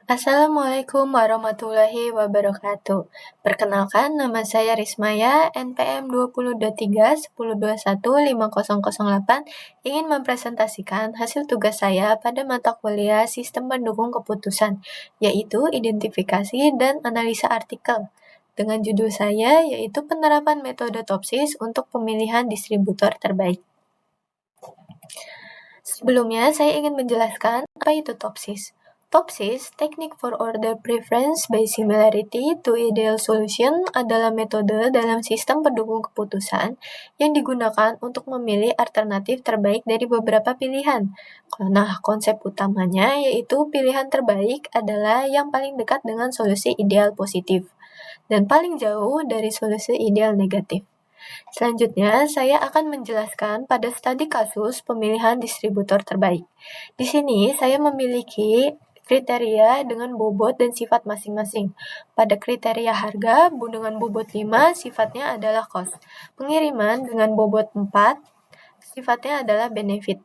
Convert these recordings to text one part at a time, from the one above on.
Assalamualaikum warahmatullahi wabarakatuh. Perkenalkan, nama saya Rismaya, NPM 2023 10215008, ingin mempresentasikan hasil tugas saya pada mata kuliah Sistem Pendukung Keputusan, yaitu Identifikasi dan Analisa Artikel. Dengan judul saya, yaitu Penerapan Metode TOPSIS untuk Pemilihan Distributor Terbaik. Sebelumnya, saya ingin menjelaskan apa itu TOPSIS. TOPSIS, Technique for Order Preference by Similarity to Ideal Solution, adalah metode dalam sistem pendukung keputusan yang digunakan untuk memilih alternatif terbaik dari beberapa pilihan. Nah, konsep utamanya yaitu pilihan terbaik adalah yang paling dekat dengan solusi ideal positif dan paling jauh dari solusi ideal negatif. Selanjutnya, saya akan menjelaskan pada studi kasus pemilihan distributor terbaik. Di sini, saya memiliki kriteria dengan bobot dan sifat masing-masing. Pada kriteria harga, dengan bobot 5, sifatnya adalah cost. Pengiriman dengan bobot 4, sifatnya adalah benefit.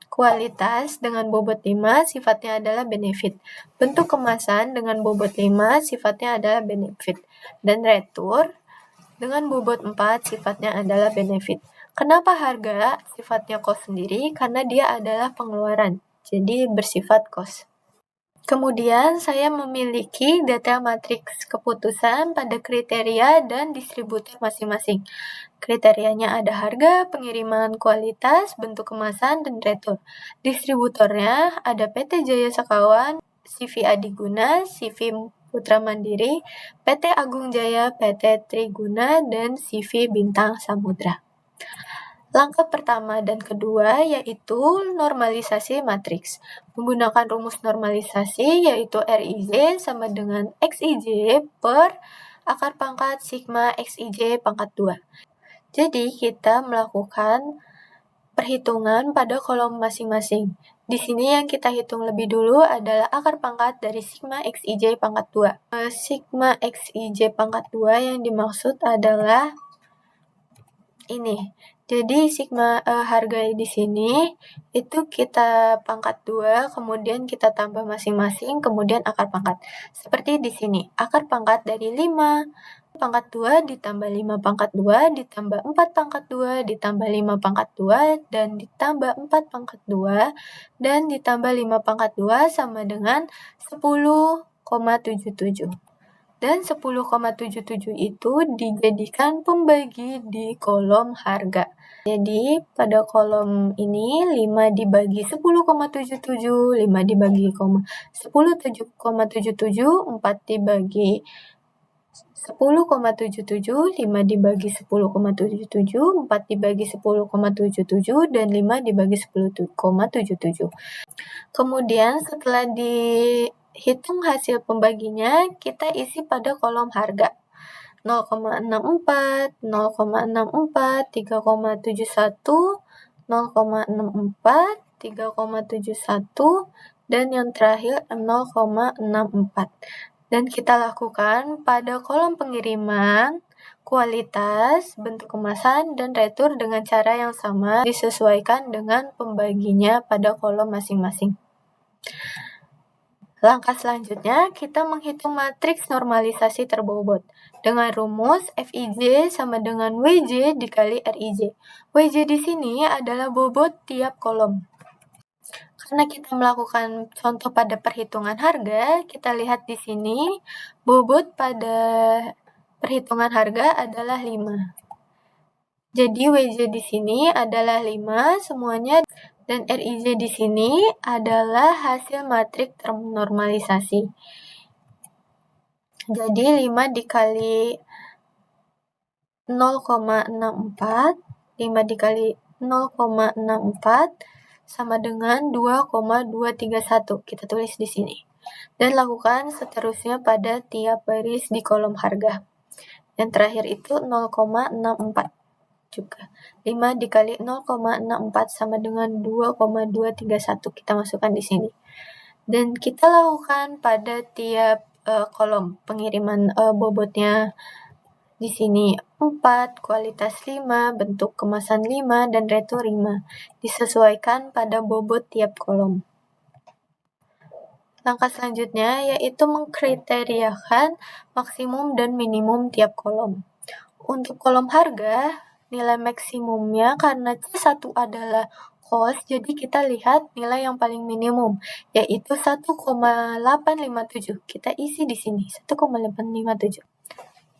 Kualitas dengan bobot 5, sifatnya adalah benefit. Bentuk kemasan dengan bobot 5, sifatnya adalah benefit. Dan retur dengan bobot 4, sifatnya adalah benefit. Kenapa harga sifatnya cost sendiri? Karena dia adalah pengeluaran, jadi bersifat cost. Kemudian, saya memiliki data matriks keputusan pada kriteria dan distributor masing-masing. Kriterianya ada harga, pengiriman, kualitas, bentuk kemasan, dan retur. Distributornya ada PT Jaya Sekawan, CV Adiguna, CV Putra Mandiri, PT Agung Jaya, PT Triguna, dan CV Bintang Samudra. Langkah pertama dan kedua yaitu normalisasi matriks. Menggunakan rumus normalisasi yaitu RIJ sama dengan XIJ per akar pangkat sigma XIJ pangkat 2. Jadi kita melakukan perhitungan pada kolom masing-masing. Di sini yang kita hitung lebih dulu adalah akar pangkat dari sigma XIJ pangkat 2. Sigma XIJ pangkat 2 yang dimaksud adalah ini. Jadi sigma harga di sini itu kita pangkat 2, kemudian kita tambah masing-masing, kemudian akar pangkat. Seperti di sini, akar pangkat dari 5 pangkat 2 ditambah 5 pangkat 2 ditambah 4 pangkat 2 ditambah 5 pangkat 2 dan ditambah 4 pangkat 2 dan ditambah 5 pangkat 2 sama dengan 10,77. Dan 10,77 itu dijadikan pembagi di kolom harga. Jadi pada kolom ini 5 dibagi 10,77, 5 dibagi 10,77, 4 dibagi 10,77, 5 dibagi 10,77, 4 dibagi 10,77, dan 5 dibagi 10,77. Kemudian setelah dihitung hasil pembaginya, kita isi pada kolom harga. 0,64, 0,64, 3,71, 0,64, 3,71, dan yang terakhir 0,64. Dan kita lakukan pada kolom pengiriman, kualitas, bentuk kemasan, dan retur dengan cara yang sama disesuaikan dengan pembaginya pada kolom masing-masing. Langkah selanjutnya, kita menghitung matriks normalisasi terbobot dengan rumus FIJ sama dengan WJ dikali RIJ. WJ di sini adalah bobot tiap kolom. Karena kita melakukan contoh pada perhitungan harga, kita lihat di sini bobot pada perhitungan harga adalah 5. Jadi WJ di sini adalah 5 semuanya, dan RIJ di sini adalah hasil matriks ternormalisasi. Jadi 5 dikali 0,64, 5 dikali 0,64 sama dengan 2,231. Kita tulis di sini. Dan lakukan seterusnya pada tiap baris di kolom harga. Yang terakhir itu 0,64. juga. 5 dikali 0,64 sama dengan 2,231. Kita masukkan di sini. Dan kita lakukan pada tiap kolom pengiriman bobotnya di sini 4, kualitas 5, bentuk kemasan 5, dan retur 5. Disesuaikan pada bobot tiap kolom. Langkah selanjutnya yaitu mengkriteriakan maksimum dan minimum tiap kolom. Untuk kolom harga, nilai maksimumnya karena C1 adalah cost, jadi kita lihat nilai yang paling minimum, yaitu 1,857. Kita isi di sini, 1,857.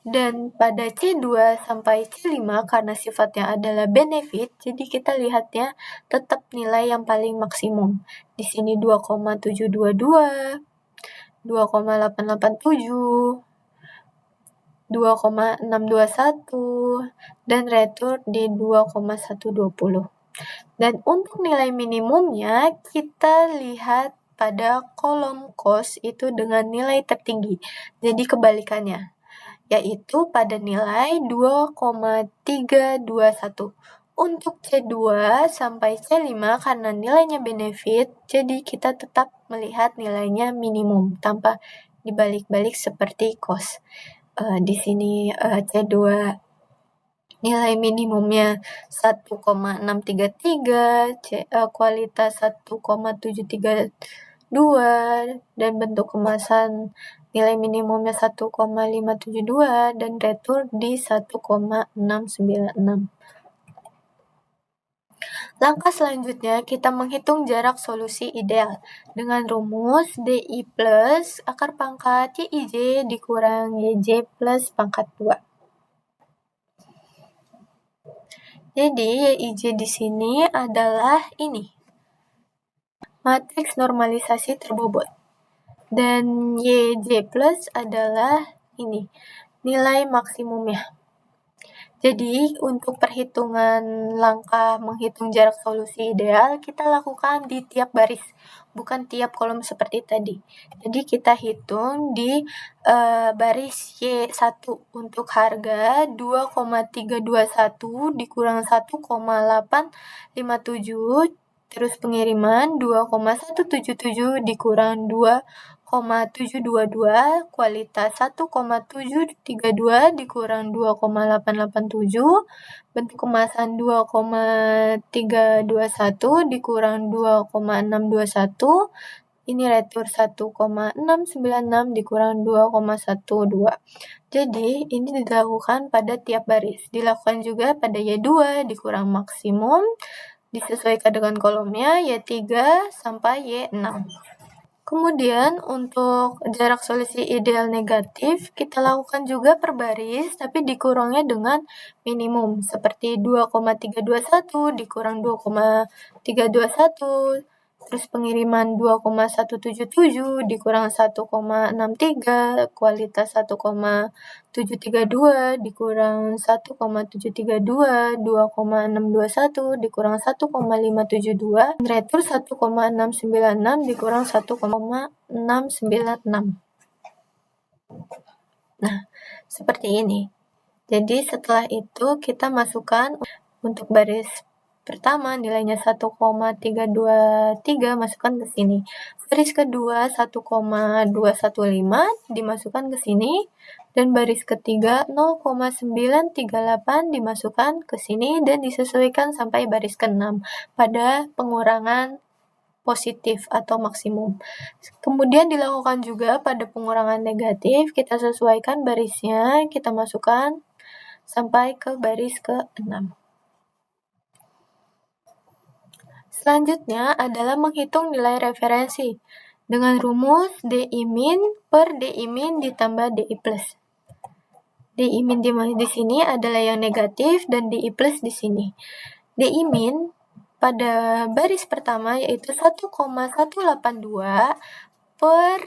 Dan pada C2 sampai C5, karena sifatnya adalah benefit, jadi kita lihatnya tetap nilai yang paling maksimum. Di sini 2,722, 2,887, 2,621, dan retur di 2,120. Dan untuk nilai minimumnya, kita lihat pada kolom cost itu dengan nilai tertinggi. Jadi kebalikannya, yaitu pada nilai 2,321. Untuk C2 sampai C5 karena nilainya benefit, jadi kita tetap melihat nilainya minimum tanpa dibalik-balik seperti cost. Di sini C2 nilai minimumnya 1,633, kualitas 1,732, dan bentuk kemasan nilai minimumnya 1,572 dan retur di 1,696. Langkah selanjutnya kita menghitung jarak solusi ideal dengan rumus DI plus akar pangkat YIJ dikurang YJ plus pangkat 2. Jadi YIJ di sini adalah ini, matriks normalisasi terbobot. Dan YJ plus adalah ini, nilai maksimumnya. Jadi, untuk perhitungan langkah menghitung jarak solusi ideal, kita lakukan di tiap baris, bukan tiap kolom seperti tadi. Jadi, kita hitung di baris Y1 untuk harga 2,321 dikurang 1,857, terus pengiriman 2,177 dikurang 2,722, kualitas 1,732 dikurang 2,887, bentuk kemasan 2,321 dikurang 2,621, ini retur 1,696 dikurang 2,12. Jadi, ini dilakukan pada tiap baris. Dilakukan juga pada Y2 dikurang maksimum, disesuaikan dengan kolomnya Y3 sampai Y6. Kemudian untuk jarak solusi ideal negatif, kita lakukan juga per baris, tapi dikurangnya dengan minimum, seperti 2,321 dikurang 2,321, terus pengiriman 2,177 dikurang 1,63, kualitas 1,732 dikurang 1,732, 2,621 dikurang 1,572, retur 1,696 dikurang 1,696. Nah, seperti ini. Jadi setelah itu kita masukkan untuk baris pertama nilainya 1,323 masukkan ke sini. Baris kedua 1,215 dimasukkan ke sini. Dan baris ketiga 0,938 dimasukkan ke sini dan disesuaikan sampai baris ke-6 pada pengurangan positif atau maksimum. Kemudian dilakukan juga pada pengurangan negatif, kita sesuaikan barisnya, kita masukkan sampai ke baris ke-6. Selanjutnya adalah menghitung nilai referensi dengan rumus DI min per DI min ditambah DI plus. DI min di sini adalah yang negatif dan DI plus di sini. DI min pada baris pertama yaitu 1,182 per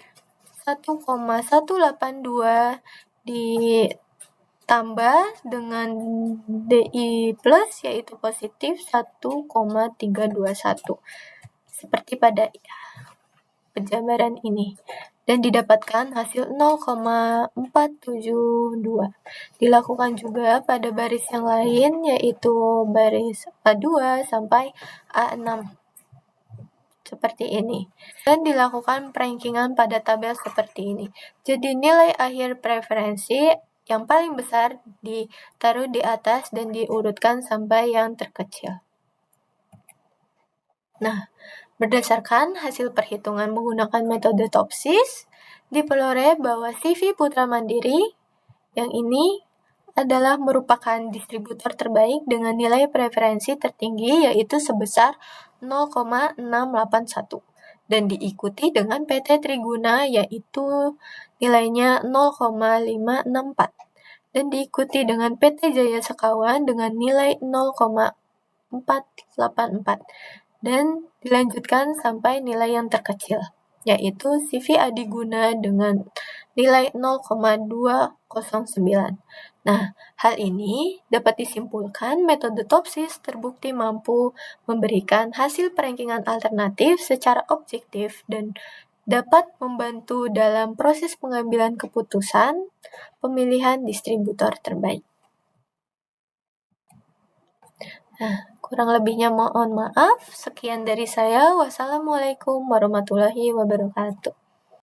1,182 ditambah dengan DI plus yaitu positif 1,321 seperti pada penjabaran ini, dan didapatkan hasil 0,472. Dilakukan juga pada baris yang lain yaitu baris A2 sampai A6 seperti ini, dan dilakukan perankingan pada tabel seperti ini. Jadi nilai akhir preferensi yang paling besar ditaruh di atas dan diurutkan sampai yang terkecil. Nah, berdasarkan hasil perhitungan menggunakan metode TOPSIS, diperoleh bahwa CV Putra Mandiri yang ini adalah merupakan distributor terbaik dengan nilai preferensi tertinggi yaitu sebesar 0,681 dan diikuti dengan PT Triguna yaitu nilainya 0,564 dan diikuti dengan PT Jaya Sekawan dengan nilai 0,484 dan dilanjutkan sampai nilai yang terkecil yaitu CV Adiguna dengan nilai 0,209. Nah, hal ini dapat disimpulkan metode TOPSIS terbukti mampu memberikan hasil perankingan alternatif secara objektif dan dapat membantu dalam proses pengambilan keputusan pemilihan distributor terbaik. Nah, kurang lebihnya mohon maaf. Sekian dari saya. Wassalamualaikum warahmatullahi wabarakatuh.